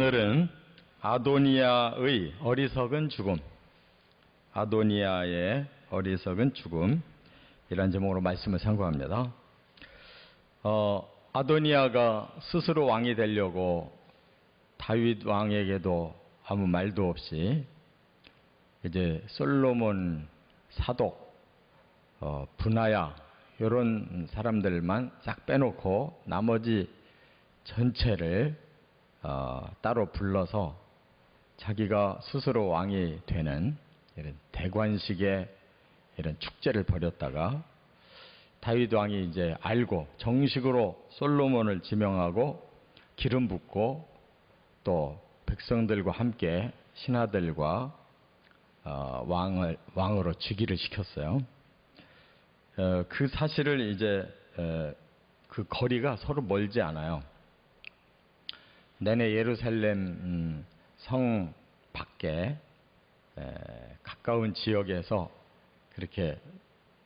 오늘은 아도니아의 어리석은 죽음, 아도니아의 어리석은 죽음, 이란 제목으로 말씀을 상고합니다. 아도니아가 스스로 왕이 되려고 다윗 왕에게도 아무 말도 없이 이제 솔로몬, 사독, 분하야 이런 사람들만 싹 빼놓고 나머지 전체를 따로 불러서 자기가 스스로 왕이 되는 이런 대관식의 이런 축제를 벌였다가 다윗 왕이 이제 알고 정식으로 솔로몬을 지명하고 기름 붓고 또 백성들과 함께 신하들과 왕으로 즉위를 시켰어요. 그 사실을 이제 그 거리가 서로 멀지 않아요. 내내 예루살렘 성 밖에 가까운 지역에서 그렇게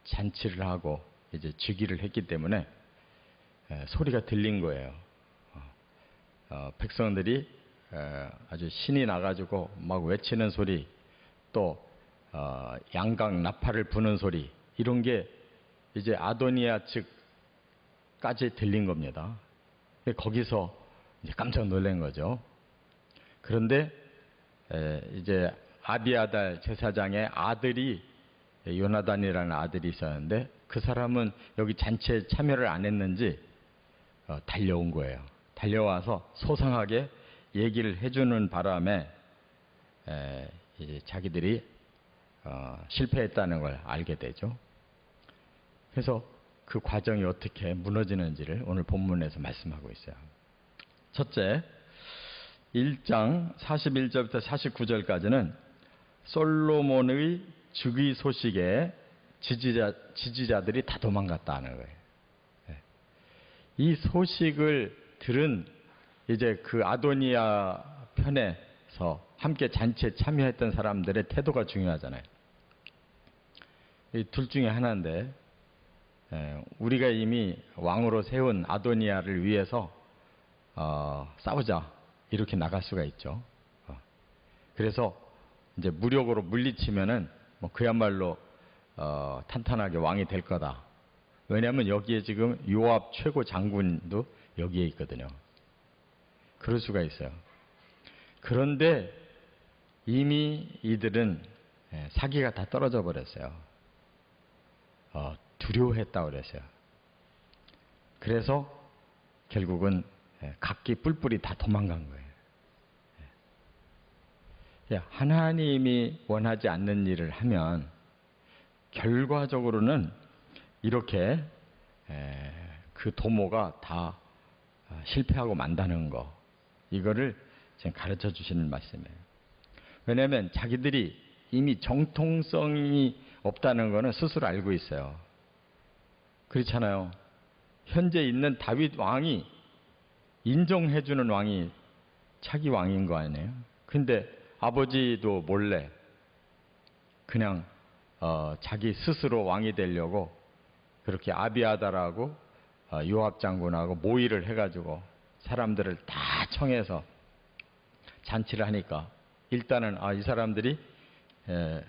잔치를 하고 이제 즉위를 했기 때문에 소리가 들린 거예요. 백성들이 아주 신이 나가지고 막 외치는 소리, 또 양각 나팔을 부는 소리, 이런 게 이제 아도니아 측까지 들린 겁니다. 거기서 이제 깜짝 놀란 거죠. 그런데 이제 아비아달 제사장의 아들이 요나단이라는 아들이 있었는데 그 사람은 여기 잔치에 참여를 안 했는지 달려온 거예요. 달려와서 소상하게 얘기를 해주는 바람에 이제 자기들이 실패했다는 걸 알게 되죠. 그래서 그 과정이 어떻게 무너지는지를 오늘 본문에서 말씀하고 있어요. 첫째, 1장 41절부터 49절까지는 솔로몬의 즉위 소식에 지지자들이 다 도망갔다는 거예요. 이 소식을 들은 이제 그 아도니아 편에서 함께 잔치에 참여했던 사람들의 태도가 중요하잖아요. 이 둘 중에 하나인데, 우리가 이미 왕으로 세운 아도니아를 위해서 싸우자 이렇게 나갈 수가 있죠. 그래서 이제 무력으로 물리치면은 뭐 그야말로 탄탄하게 왕이 될 거다. 왜냐하면 여기에 지금 요압 최고 장군도 여기에 있거든요. 그럴 수가 있어요. 그런데 이미 이들은 사기가 다 떨어져 버렸어요. 두려워했다고 그랬어요. 그래서 결국은 각기 뿔뿔이 다 도망간 거예요. 하나님이 원하지 않는 일을 하면 결과적으로는 이렇게 그 도모가 다 실패하고 만다는 거, 이거를 지금 가르쳐 주시는 말씀이에요. 왜냐하면 자기들이 이미 정통성이 없다는 거는 스스로 알고 있어요. 그렇잖아요. 현재 있는 다윗 왕이 인정해주는 왕이 차기 왕인 거 아니에요? 근데 아버지도 몰래 그냥 자기 스스로 왕이 되려고 그렇게 아비아달하고 요압 장군하고 모의를 해가지고 사람들을 다 청해서 잔치를 하니까 일단은 이 사람들이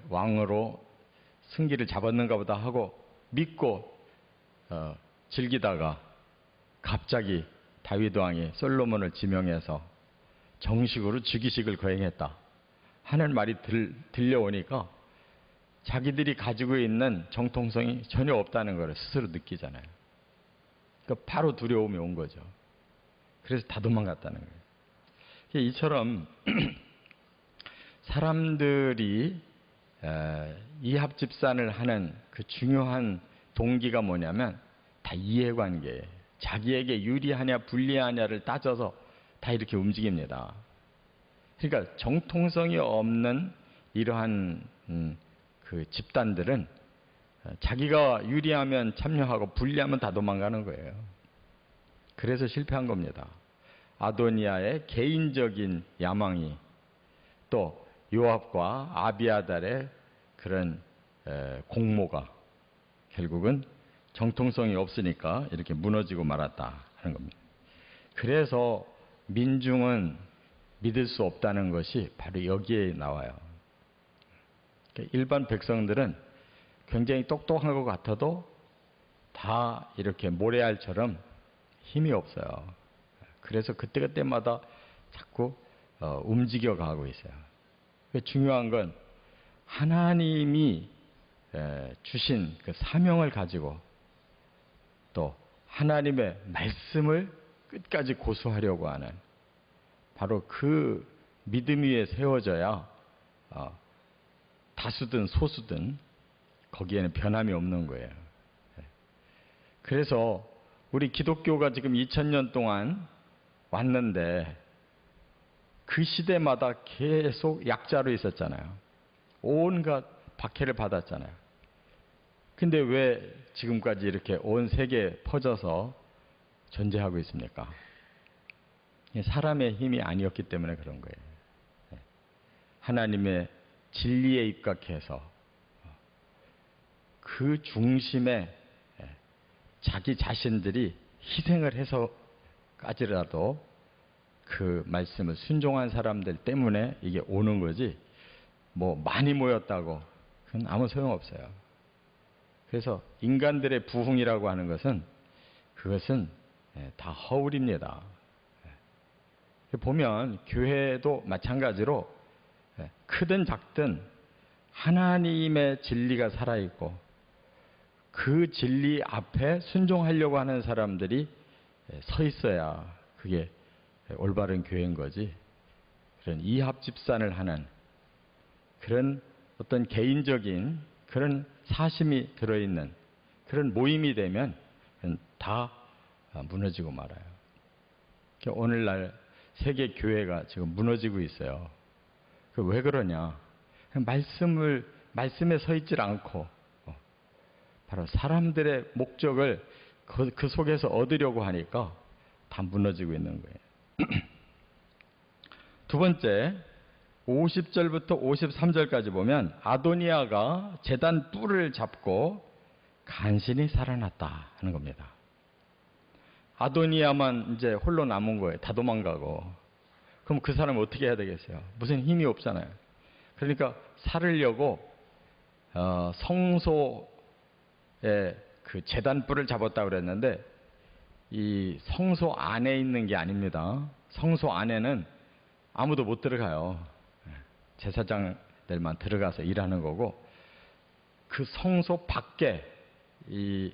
왕으로 승기를 잡았는가 보다 하고 믿고 즐기다가 갑자기 다윗 왕이 솔로몬을 지명해서 정식으로 즉위식을 거행했다 하는 말이 들려오니까 자기들이 가지고 있는 정통성이 전혀 없다는 걸 스스로 느끼잖아요. 그러니까 바로 두려움이 온 거죠. 그래서 다 도망갔다는 거예요. 이처럼 사람들이 이합집산을 하는 그 중요한 동기가 뭐냐면 다 이해관계예요. 자기에게 유리하냐 불리하냐를 따져서 다 이렇게 움직입니다. 그러니까 정통성이 없는 이러한 그 집단들은 자기가 유리하면 참여하고 불리하면 다 도망가는 거예요. 그래서 실패한 겁니다. 아도니아의 개인적인 야망이 또 요압과 아비아달의 그런 공모가 결국은 정통성이 없으니까 이렇게 무너지고 말았다 하는 겁니다. 그래서 민중은 믿을 수 없다는 것이 바로 여기에 나와요. 일반 백성들은 굉장히 똑똑한 것 같아도 다 이렇게 모래알처럼 힘이 없어요. 그래서 그때그때마다 자꾸 움직여 가고 있어요. 중요한 건 하나님이 주신 그 사명을 가지고 또 하나님의 말씀을 끝까지 고수하려고 하는 바로 그 믿음 위에 세워져야 다수든 소수든 거기에는 변함이 없는 거예요. 그래서 우리 기독교가 지금 2000년 동안 왔는데 그 시대마다 계속 약자로 있었잖아요. 온갖 박해를 받았잖아요. 근데 왜 지금까지 이렇게 온 세계에 퍼져서 존재하고 있습니까? 사람의 힘이 아니었기 때문에 그런 거예요. 하나님의 진리에 입각해서 그 중심에 자기 자신들이 희생을 해서까지라도 그 말씀을 순종한 사람들 때문에 이게 오는 거지, 뭐 많이 모였다고 그건 아무 소용없어요. 그래서 인간들의 부흥이라고 하는 것은 그것은 다 허울입니다. 보면 교회도 마찬가지로 크든 작든 하나님의 진리가 살아있고 그 진리 앞에 순종하려고 하는 사람들이 서 있어야 그게 올바른 교회인 거지. 그런 이합집산을 하는 그런 어떤 개인적인 그런 사심이 들어있는 그런 모임이 되면 다 무너지고 말아요. 오늘날 세계 교회가 지금 무너지고 있어요. 왜 그러냐? 말씀에 서 있질 않고 바로 사람들의 목적을 그 속에서 얻으려고 하니까 다 무너지고 있는 거예요. 두 번째, 50절부터 53절까지 보면 아도니아가 제단 뿔을 잡고 간신히 살아났다 하는 겁니다. 아도니아만 이제 홀로 남은 거예요. 다 도망가고. 그럼 그 사람은 어떻게 해야 되겠어요? 무슨 힘이 없잖아요. 그러니까 살으려고 성소에 그 제단뿔을 잡았다고 그랬는데 이 성소 안에 있는 게 아닙니다. 성소 안에는 아무도 못 들어가요. 제사장들만 들어가서 일하는 거고, 그 성소 밖에 이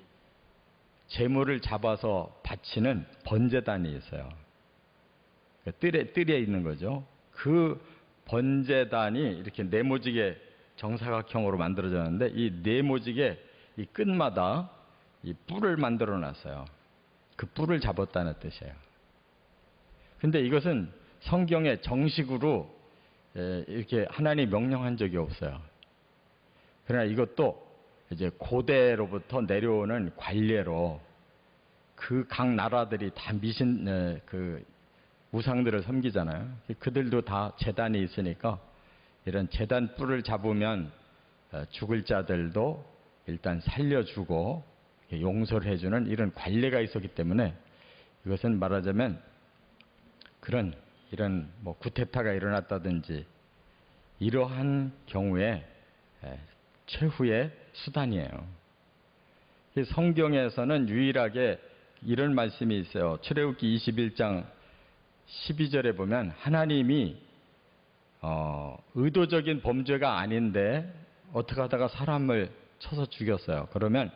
제물을 잡아서 바치는 번제단이 있어요. 뜰에 있는 거죠. 그 번제단이 이렇게 네모지게 정사각형으로 만들어졌는데 이 네모지게 이 끝마다 이 뿔을 만들어 놨어요. 그 뿔을 잡았다는 뜻이에요. 근데 이것은 성경에 정식으로 이렇게 하나님이 명령한 적이 없어요. 그러나 이것도 이제 고대로부터 내려오는 관례로 그 각 나라들이 다 그 우상들을 섬기잖아요. 그들도 다 제단이 있으니까 이런 제단 뿔을 잡으면 죽을 자들도 일단 살려주고 용서를 해주는 이런 관례가 있었기 때문에 이것은 말하자면 이런 뭐 쿠데타가 일어났다든지 이러한 경우에 최후의 수단이에요. 성경에서는 유일하게 이런 말씀이 있어요. 출애굽기 21장 12절에 보면 하나님이 의도적인 범죄가 아닌데 어떻게 하다가 사람을 쳐서 죽였어요. 그러면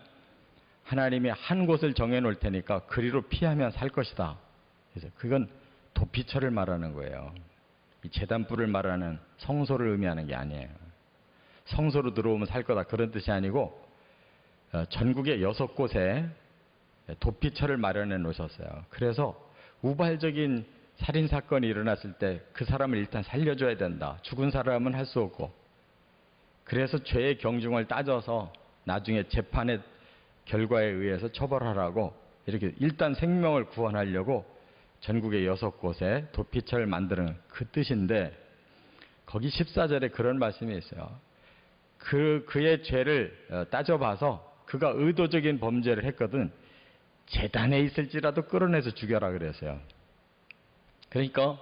하나님이 한 곳을 정해 놓을 테니까 그리로 피하면 살 것이다. 그래서 그건 도피처를 말하는 거예요. 이 제단뿔을 말하는 성소를 의미하는 게 아니에요. 성소로 들어오면 살 거다 그런 뜻이 아니고 전국의 6곳에 도피처를 마련해 놓으셨어요. 그래서 우발적인 살인사건이 일어났을 때 그 사람을 일단 살려줘야 된다. 죽은 사람은 할 수 없고. 그래서 죄의 경중을 따져서 나중에 재판의 결과에 의해서 처벌하라고 이렇게 일단 생명을 구원하려고 전국의 6곳에 도피처를 만드는 그 뜻인데 거기 14절에 그런 말씀이 있어요. 그의 죄를 따져봐서 그가 의도적인 범죄를 했거든 제단에 있을지라도 끌어내서 죽여라 그랬어요. 그러니까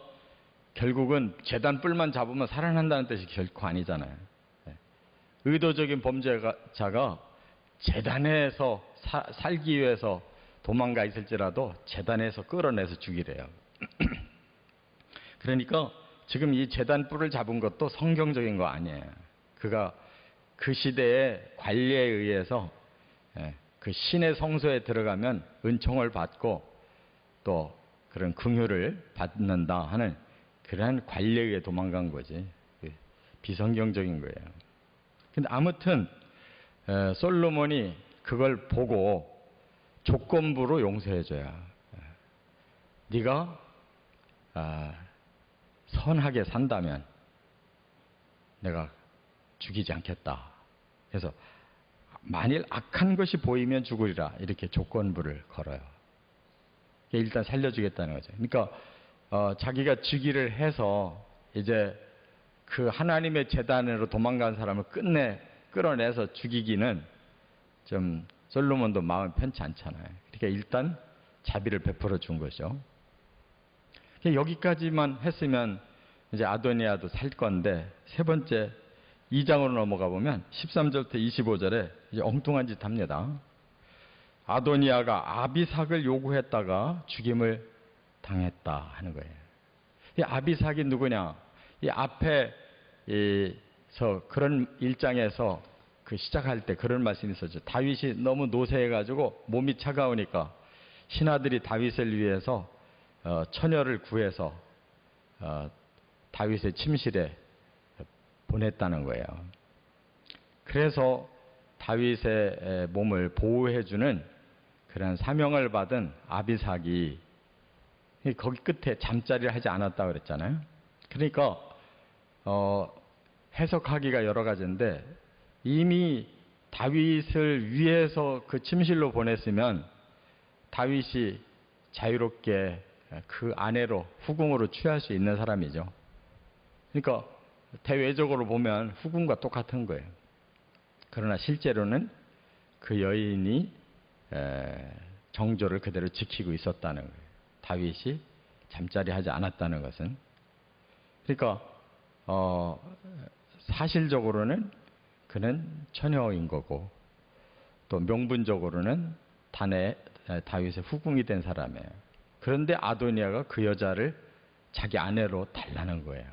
결국은 제단 뿔만 잡으면 살아난다는 뜻이 결코 아니잖아요. 의도적인 범죄자가 제단에서 살기 위해서 도망가 있을지라도 제단에서 끌어내서 죽이래요. 그러니까 지금 이 제단 뿔을 잡은 것도 성경적인 거 아니에요. 그가 그 시대의 관리에 의해서 그 신의 성소에 들어가면 은총을 받고 또 그런 긍휼을 받는다 하는 그러한 관리에 의해 도망간 거지. 비성경적인 거예요. 근데 아무튼 솔로몬이 그걸 보고 조건부로 용서해줘야, 네가 선하게 산다면 내가 죽이지 않겠다. 그래서 만일 악한 것이 보이면 죽으리라, 이렇게 조건부를 걸어요. 일단 살려주겠다는 거죠. 그러니까 자기가 즉위를 해서 이제 그 하나님의 제단으로 도망간 사람을 끝내 끌어내서 죽이기는 좀 솔로몬도 마음 편치 않잖아요. 그러니까 일단 자비를 베풀어 준 거죠. 여기까지만 했으면 이제 아도니아도 살 건데, 세 번째 2장으로 넘어가 보면 13절부터 25절에 이제 엉뚱한 짓 합니다. 아도니아가 아비삭을 요구했다가 죽임을 당했다 하는 거예요. 이 아비삭이 누구냐? 이 앞에서 그런 1장에서 그 시작할 때 그런 말씀이 있었죠. 다윗이 너무 노쇠해가지고 몸이 차가우니까 신하들이 다윗을 위해서 처녀를 구해서 다윗의 침실에 보냈다는 거예요. 그래서 다윗의 몸을 보호해주는 그런 사명을 받은 아비삭이 거기 끝에 잠자리를 하지 않았다고 그랬잖아요. 그러니까 해석하기가 여러 가지인데, 이미 다윗을 위해서 그 침실로 보냈으면 다윗이 자유롭게 그 아내로 후궁으로 취할 수 있는 사람이죠. 그러니까 대외적으로 보면 후궁과 똑같은 거예요. 그러나 실제로는 그 여인이 정조를 그대로 지키고 있었다는 거예요. 다윗이 잠자리 하지 않았다는 것은. 그러니까 사실적으로는 그는 처녀인 거고, 또 명분적으로는 다윗의 후궁이 된 사람이에요. 그런데 아도니아가 그 여자를 자기 아내로 달라는 거예요.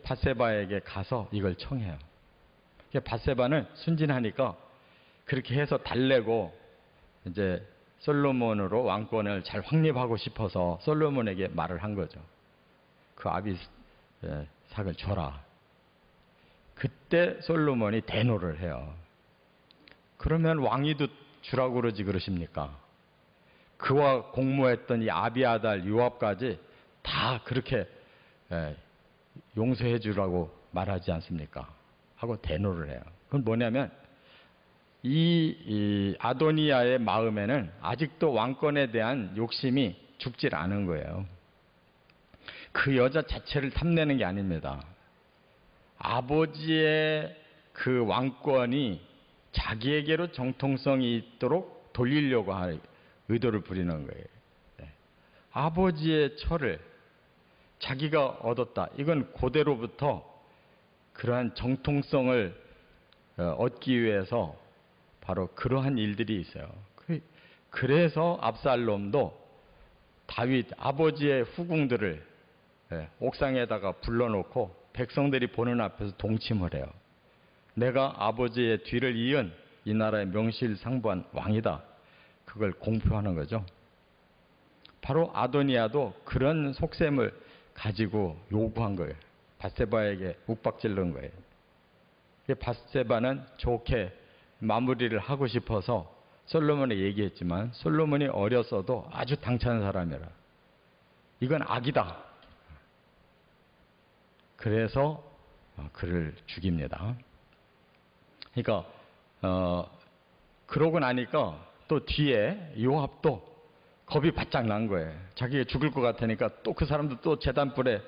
밧세바에게 가서 이걸 청해요. 밧세바는 순진하니까 그렇게 해서 달래고 이제 솔로몬으로 왕권을 잘 확립하고 싶어서 솔로몬에게 말을 한 거죠. 그 아비삭을 줘라. 그때 솔로몬이 대노를 해요. 그러면 왕위도 주라고 그러지 그러십니까? 그와 공모했던 이 아비아달, 요압까지 다 그렇게 용서해 주라고 말하지 않습니까? 하고 대노를 해요. 그건 뭐냐면 이 아도니아의 마음에는 아직도 왕권에 대한 욕심이 죽질 않은 거예요. 그 여자 자체를 탐내는 게 아닙니다. 아버지의 그 왕권이 자기에게로 정통성이 있도록 돌리려고 할 의도를 부리는 거예요. 아버지의 철을 자기가 얻었다. 이건 고대로부터 그러한 정통성을 얻기 위해서 바로 그러한 일들이 있어요. 그래서 압살롬도 다윗 아버지의 후궁들을 옥상에다가 불러놓고 백성들이 보는 앞에서 동침을 해요. 내가 아버지의 뒤를 이은 이 나라의 명실상부한 왕이다. 그걸 공표하는 거죠. 바로 아도니아도 그런 속셈을 가지고 요구한 거예요. 밧세바에게 욱박질른 거예요. 밧세바는 좋게 마무리를 하고 싶어서 솔로몬에 얘기했지만 솔로몬이 어렸어도 아주 당찬 사람이라 이건 악이다. 그래서 그를 죽입니다. 그러니까 그러고 나니까 또 뒤에 요압도 겁이 바짝 난 거예요. 자기가 죽을 것 같으니까 또 그 사람도 또 제단불에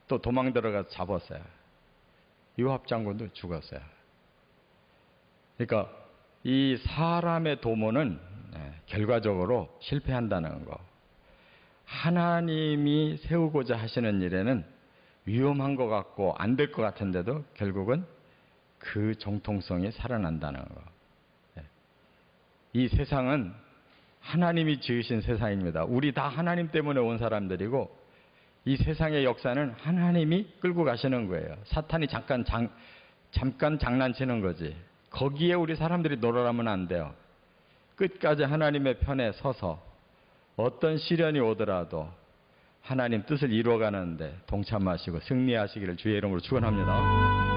또 도망 들어가서 잡았어요. 요압 장군도 죽었어요. 그러니까 이 사람의 도모는 결과적으로 실패한다는 거. 하나님이 세우고자 하시는 일에는 위험한 것 같고 안 될 것 같은데도 결국은 그 정통성이 살아난다는 거. 이 세상은 하나님이 지으신 세상입니다. 우리 다 하나님 때문에 온 사람들이고 이 세상의 역사는 하나님이 끌고 가시는 거예요. 사탄이 잠깐 장난치는 거지. 거기에 우리 사람들이 놀아나면 안 돼요. 끝까지 하나님의 편에 서서 어떤 시련이 오더라도 하나님 뜻을 이루어가는데 동참하시고 승리하시기를 주의 이름으로 축원합니다.